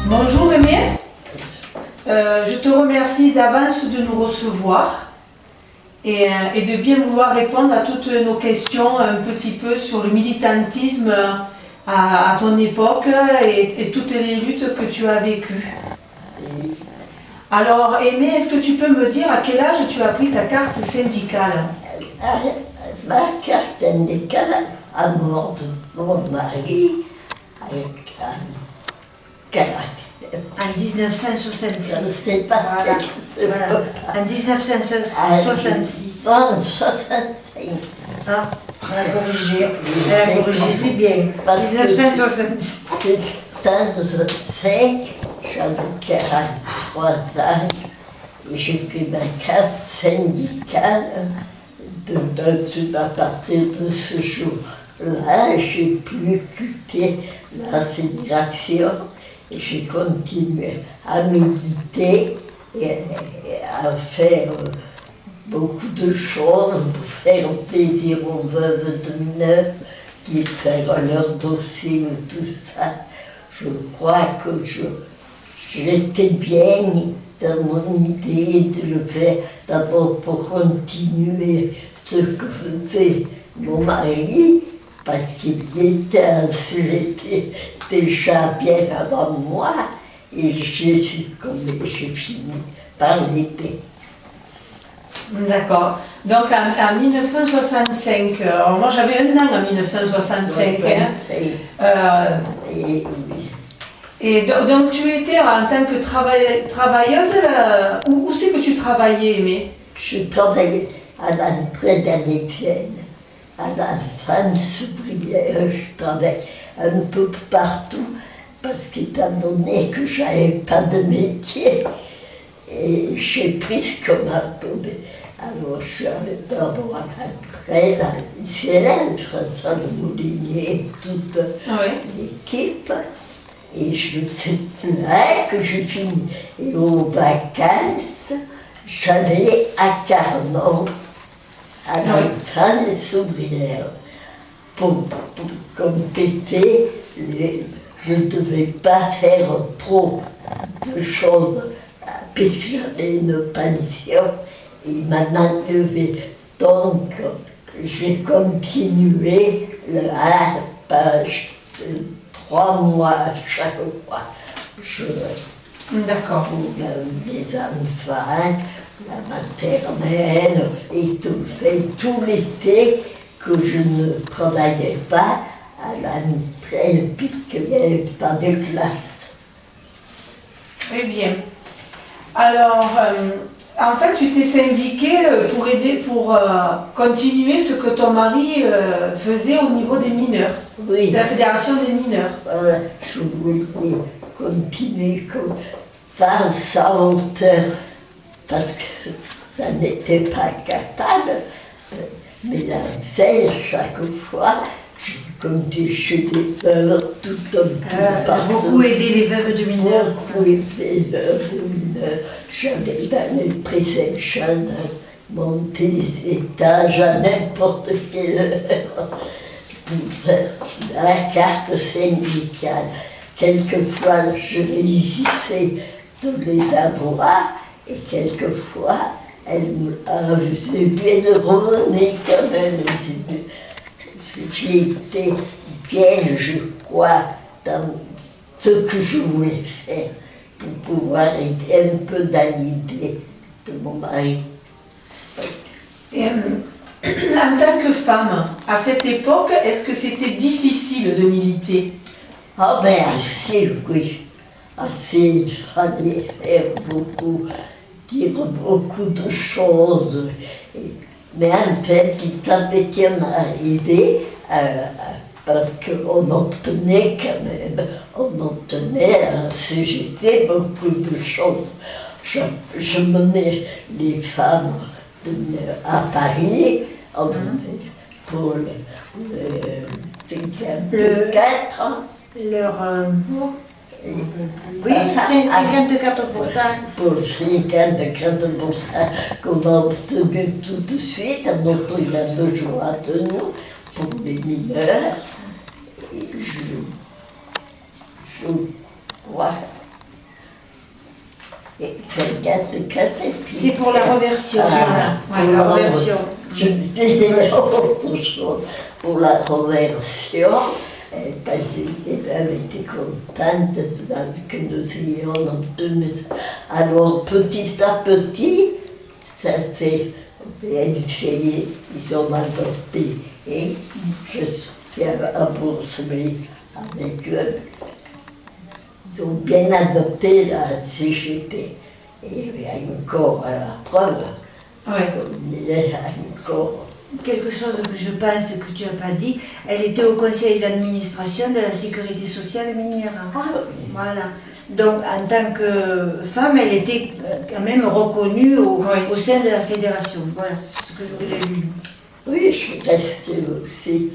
Bonjour Aimé, je te remercie d'avance de nous recevoir et de bien vouloir répondre à toutes nos questions un petit peu sur le militantisme à ton époque et toutes les luttes que tu as vécues. Alors Aimé, est-ce que tu peux me dire à quel âge tu as pris ta carte syndicale? Ma carte syndicale à mort de mon mari avec un caractère. En 1966. Je ne sais pas Voilà. ce que Voilà. En 1966. 1965. Ah, on a corrigé. Elle a corrigé, c'est bien. Parce que 1966. c'est 1965, j'avais 43 ans et j'ai pris ma carte syndicale. À partir de ce jour-là, j'ai pu quitter la fédération et j'ai continué à militer et à faire beaucoup de choses pour faire plaisir aux veuves de mineurs qui faire leur dossier et tout ça. Je crois que j'étais bien dans mon idée de le faire d'abord pour continuer ce que faisait mon mari, parce qu'il était déjà bien avant moi, et j'ai succombé, j'ai fini par l'aider. D'accord. Donc en 1965, alors moi j'avais 1 an en 1965. Et oui. Et donc tu étais en tant que travailleuse, où c'est que tu travaillais, Aimé? Je travaillais à l'entrée d'Américaine, à la France ouvrière, je travaillais un peu partout, parce qu'étant donné que je n'avais pas de métier, et j'ai pris ce qu'on m'a donné. Alors je suis allée d'abord à l'entrée, la lycéenne, François de Moulinier, toute l'équipe. Et c'est là que j'ai fini. Et aux vacances, j'allais à Carnot, à la France ouvrière, pour compléter. Je ne devais pas faire trop de choses, puisque j'avais une pension, et il m'en enlevé. Donc, j'ai continué la page 3 mois à chaque fois. D'accord. Pour les enfants, la maternelle et tout. Fait tout l'été que je ne travaillais pas à l'entrée puisqu'il n'y avait pas de classe. Très bien. Alors, en fait, tu t'es syndiqué pour aider, pour continuer ce que ton mari faisait au niveau des mineurs, Oui. de la Fédération des mineurs. Voilà, je voulais continuer par sa hauteur, parce que ça n'était pas capable, mais la veille, chaque fois, comme des chez des veuves, tout un peu partout. Beaucoup aidé les veuves de mineurs. Beaucoup aidé les veuves de mineurs. J'allais dans les préceptions, monter les étages à n'importe quelle heure pour faire la carte syndicale. Quelquefois, je réussissais de les avoir, et quelquefois, elle me faisait bien revenir quand même. J'ai été bien, je crois, dans ce que je voulais faire pour pouvoir aider un peu dans l'idée de mon mari. Et, en tant que femme, à cette époque, est-ce que c'était difficile de militer? Ah ben assez, oui. Assez, il fallait faire beaucoup, dire beaucoup de choses. Mais en fait, il avait bien arrivé parce qu'on obtenait quand même, à CGT beaucoup de choses. Je menais les femmes à Paris, pour le 54 ans. Oui, c'est 54%. Pour 54% qu'on a obtenu tout de suite, à notre besoin de nous, pour les mineurs. Et je crois C'est pour la reversion. Ouais, la reversion. Je disais autre chose. Pour la reversion, parce qu'elle était contente que nous ayons obtenu ça. Alors, petit à petit, ça s'est essayé, ils ont adopté. Et je suis à Boursemé avec eux. Ils ont bien adopté la CGT. Et il y a encore la preuve. Ouais. Il y a encore. Quelque chose que je pense que tu n'as pas dit, elle était au conseil d'administration de la sécurité sociale minière. Ah, oui. Voilà. Donc, en tant que femme, elle était quand même reconnue au sein de la fédération. Voilà, c'est ce que je voulais lui dire. Oui, je suis restée aussi.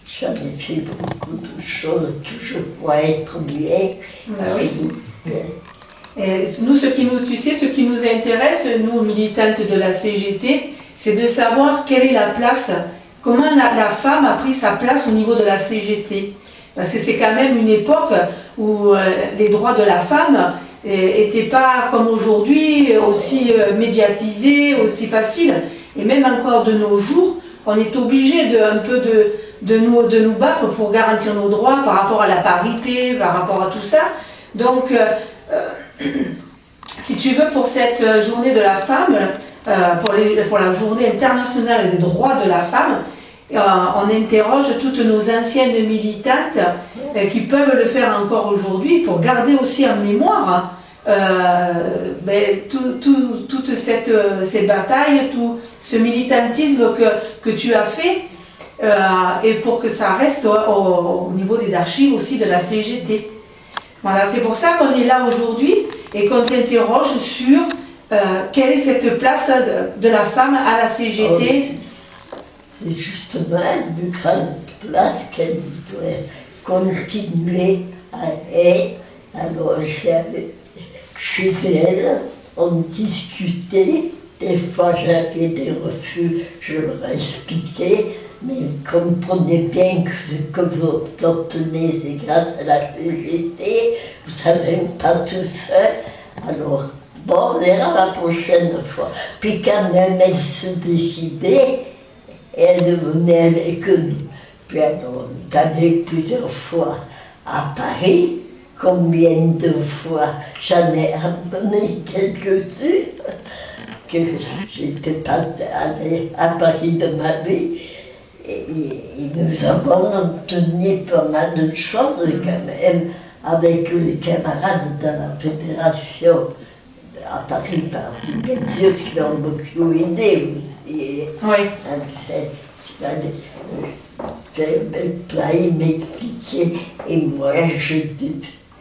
J'en ai fait beaucoup de choses que je crois être bien. Oui. Et nous, tu sais, ce qui nous intéresse, nous, militantes de la CGT, c'est de savoir quelle est la place, comment la femme a pris sa place au niveau de la CGT. Parce que c'est quand même une époque où les droits de la femme n'étaient pas, comme aujourd'hui, aussi médiatisés, aussi faciles. Et même encore de nos jours, on est obligé de nous battre pour garantir nos droits par rapport à la parité, par rapport à tout ça. Donc, si tu veux, pour cette journée de la femme, pour la journée internationale des droits de la femme, on interroge toutes nos anciennes militantes qui peuvent le faire encore aujourd'hui pour garder aussi en mémoire toutes ces batailles, tout ce militantisme que tu as fait et pour que ça reste au niveau des archives aussi de la CGT. Voilà, c'est pour ça qu'on est là aujourd'hui et qu'on t'interroge sur quelle est cette place de la femme à la CGT. C'est justement une grande place qu'elle doit continuer à être. Alors j'allais chez elle, on discutait, des fois j'avais des refus, je leur expliquais, mais ils comprenaient bien que ce que vous obtenez, c'est grâce à la CGT, vous ne savez pas tout seul. Alors, bon, on verra la prochaine fois. Puis quand même, elle se décidait, elle venait avec nous. Puis alors, on est allé plusieurs fois à Paris. Combien de fois j'en ai amené quelques-unes, que j'étais pas allée à Paris de ma vie. Et nous avons obtenu pas mal de choses quand même avec les camarades de la fédération à Paris, bien sûr qui ont beaucoup aidé aussi. Oui. Il m'expliquait et moi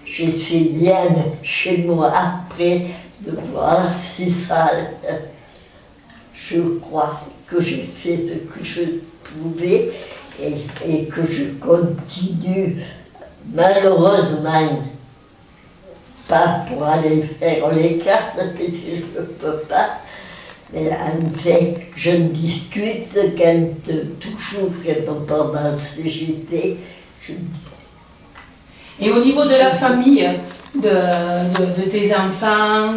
j'essayais chez moi après de voir si ça. Je crois que j'ai fait ce que je pouvais et que je continue, malheureusement, pas pour aller faire les cartes, parce que je ne peux pas, mais en fait, je discute quand toujours pendant la CGT, je discute. Et au niveau de la famille, de tes enfants,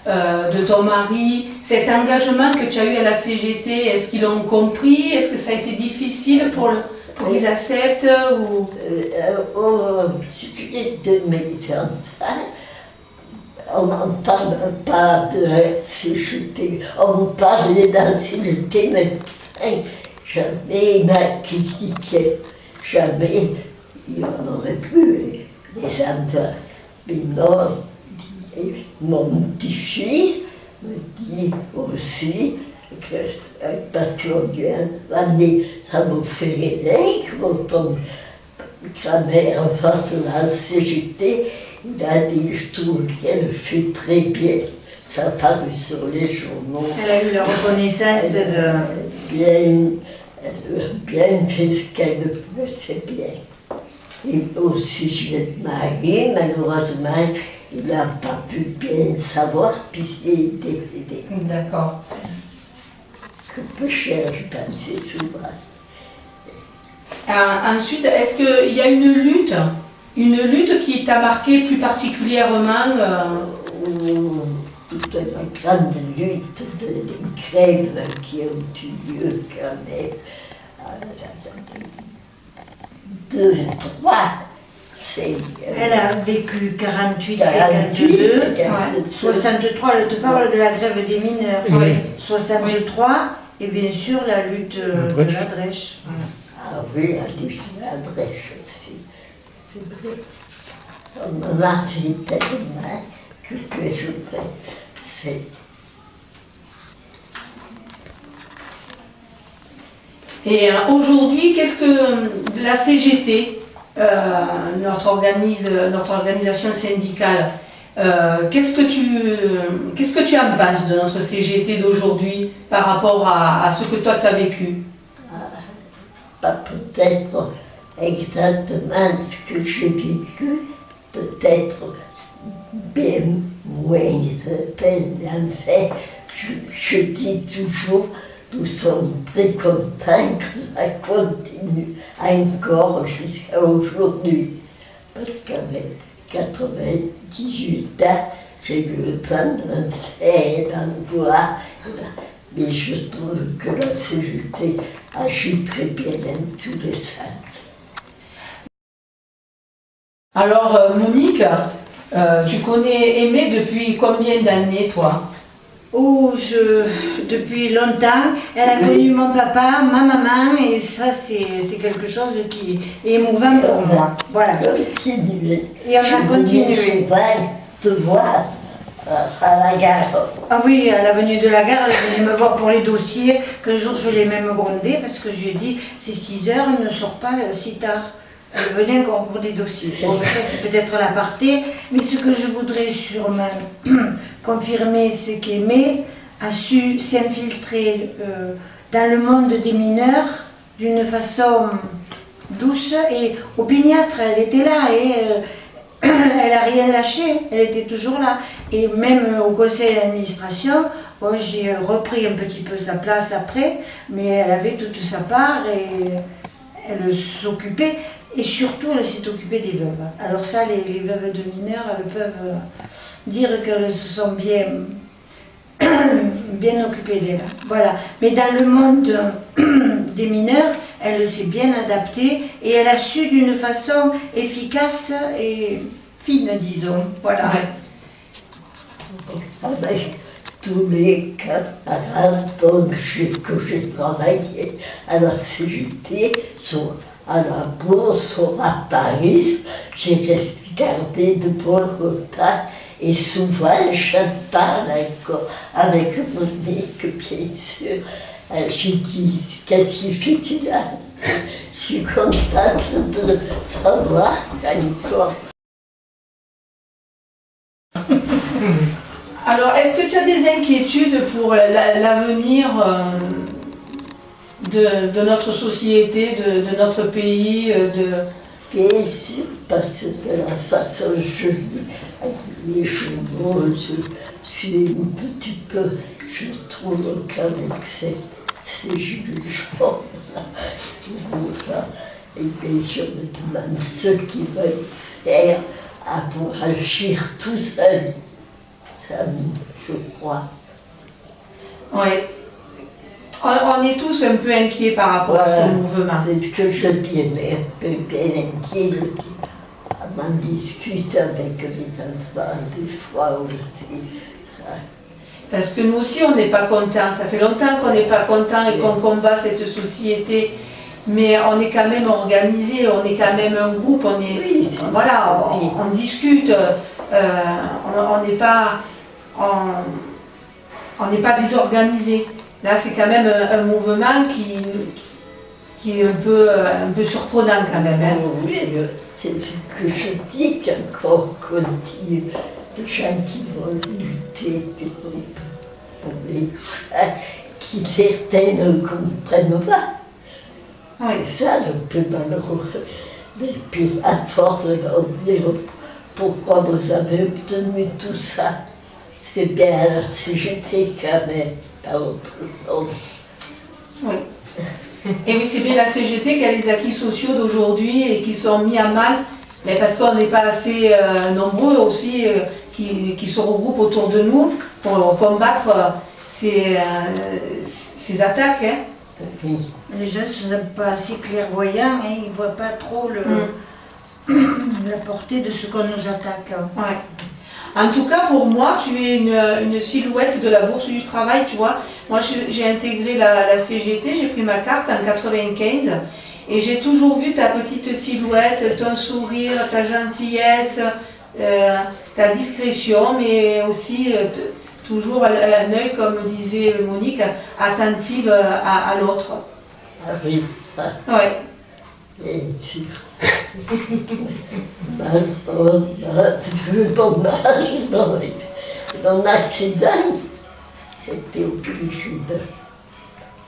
de ton mari, cet engagement que tu as eu à la CGT, est-ce qu'ils l'ont compris? Est-ce que ça a été difficile pour qu'ils acceptent ou... Au sujet de mes enfants, on n'en parle pas de la CGT, on parlait de la CGT, mais jamais il m'a critiqué, jamais. Il n'y en aurait plus, les enfants. Mais non, mon petit-fils me dit aussi que, parce qu'on lui a dit, ça vous fait rien quand on cramait en face de la CGT. Il a dit, je trouve qu'elle fait très bien. Ça a paru sur les journaux. Elle a eu la reconnaissance Elle a bien fait ce qu'elle veut, c'est bien. Et au sujet de Marie, malheureusement, il n'a pas pu bien savoir puisqu'il est décédé. D'accord. Que peu cher, je pensais souvent. Ensuite, est-ce qu'il y a une lutte qui t'a marqué plus particulièrement toute la grande lutte des grèves qui ont eu lieu quand même. 2, 3, c'est... Elle a vécu 48, 48, 52, 52. 63, je te parle de la grève des mineurs, Oui. 63, et bien sûr la lutte de la Drèche. Ah oui, la lutte de la Drèche aussi, c'est vrai. On en a fait tellement que je fais, c'est... Et aujourd'hui, qu'est-ce que la CGT, notre organisation syndicale, qu'est-ce que tu en penses de notre CGT d'aujourd'hui par rapport à ce que toi tu as vécu? Pas peut-être exactement ce que j'ai vécu, peut-être bien moins certaine. En fait, je dis toujours, nous sommes très contents que ça continue encore jusqu'à aujourd'hui. Parce qu'avec 98 ans, j'ai eu le temps d'un fait d'emploi. Mais je trouve que la CGT agit très bien dans tous les sens. Alors Monique, tu connais Aimée depuis combien d'années toi? Oh, depuis longtemps, elle a connu mon papa, ma maman, et ça c'est quelque chose qui est émouvant pour moi. Voilà. Continuez. Et on a continué. Souvent te voir à la gare. Ah oui, à l'avenue de la gare, elle venait me voir pour les dossiers, qu'un jour je l'ai même grondée parce que je lui ai dit, c'est 6 heures, ne sort pas si tard. Elle venait encore pour des dossiers. Bon, ça c'est peut-être l'aparté, mais ce que je voudrais sûrement confirmer, c'est qu'Aimée a su s'infiltrer dans le monde des mineurs d'une façon douce et opiniâtre. Elle était là et elle n'a rien lâché, elle était toujours là. Et même au conseil d'administration, bon, j'ai repris un petit peu sa place après, mais elle avait toute sa part et elle s'occupait. Et surtout, elle s'est occupée des veuves. Alors ça, les veuves de mineurs, elles peuvent dire qu'elles se sont bien occupées d'elles. Voilà. Mais dans le monde des mineurs, elle s'est bien adaptée et elle a su d'une façon efficace et fine, disons. Voilà. Ouais. Avec tous les camarades que j'ai travaillé à la CGT, à la bourse, à Paris, j'ai gardé de bons contacts et souvent j'en parle encore avec Monique, bien sûr. J'ai dit, qu'est-ce qu'il fait là? Je suis contente de savoir encore. Alors, est-ce que tu as des inquiétudes pour l'avenir de notre société, de notre pays Bien sûr, parce que de la façon je lis les journaux, je suis un petit peu, je trouve qu'avec ces jugements-là, et bien je me demande ce qu'ils veulent faire pour agir tout seul. Ça, je crois. Oui. On est tous un peu inquiets par rapport à ce mouvement. C'est ce que je dirais, un peu bien inquiet. On en discute avec les enfants des fois aussi. Parce que nous aussi, on n'est pas contents. Ça fait longtemps qu'on n'est pas contents et qu'on combat cette société. Mais on est quand même organisé, on est quand même un groupe, on discute, on n'est pas désorganisé. Là, c'est quand même un mouvement qui est un peu surprenant quand même. Hein. Oui, c'est ce que je dis qu'encore continue. Des gens qui vont lutter pour les saints, qui certains ne comprennent pas. Oui. C'est ça le plus malheureux. Et puis, à force de leur dire pourquoi vous avez obtenu tout ça, c'est bien si j'étais quand même pas autre chose. Oui. Et oui, c'est bien la CGT qui a les acquis sociaux d'aujourd'hui et qui sont mis à mal, mais parce qu'on n'est pas assez nombreux aussi, qui qui se regroupent autour de nous pour combattre ces attaques. Hein. Oui. Les jeunes ne sont pas assez clairvoyants et ils ne voient pas trop la portée de ce qu'on nous attaque. Ouais. En tout cas, pour moi, tu es une silhouette de la Bourse du Travail, tu vois. Moi, j'ai intégré la CGT, j'ai pris ma carte en 95 et j'ai toujours vu ta petite silhouette, ton sourire, ta gentillesse, ta discrétion, mais aussi toujours un œil, comme disait Monique, attentive à l'autre. Ah oui, ça, Ouais. bien sûr. Vu mon âge, mon accident, c'était obligé de.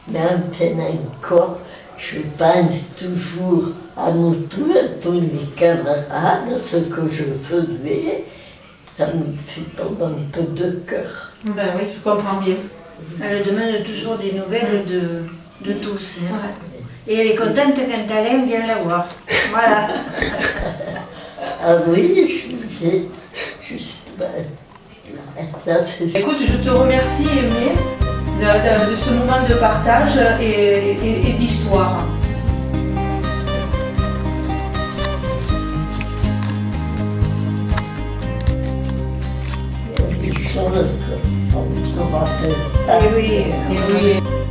Maintenant encore, je pense toujours à nous tous, à tous les camarades, ce que je faisais. Ça me fait prendre un peu de cœur. Ben oui, je comprends bien. Elle demande toujours des nouvelles de tous. Hein. Ouais. Et elle est contente quand Alain vient la voir. Voilà. Ah oui, je dis justement. Là, c'est Écoute, je te remercie, Aimé, de ce moment de partage et d'histoire. des choses qu'on ne se rappelle pas. Et oui. Et oui.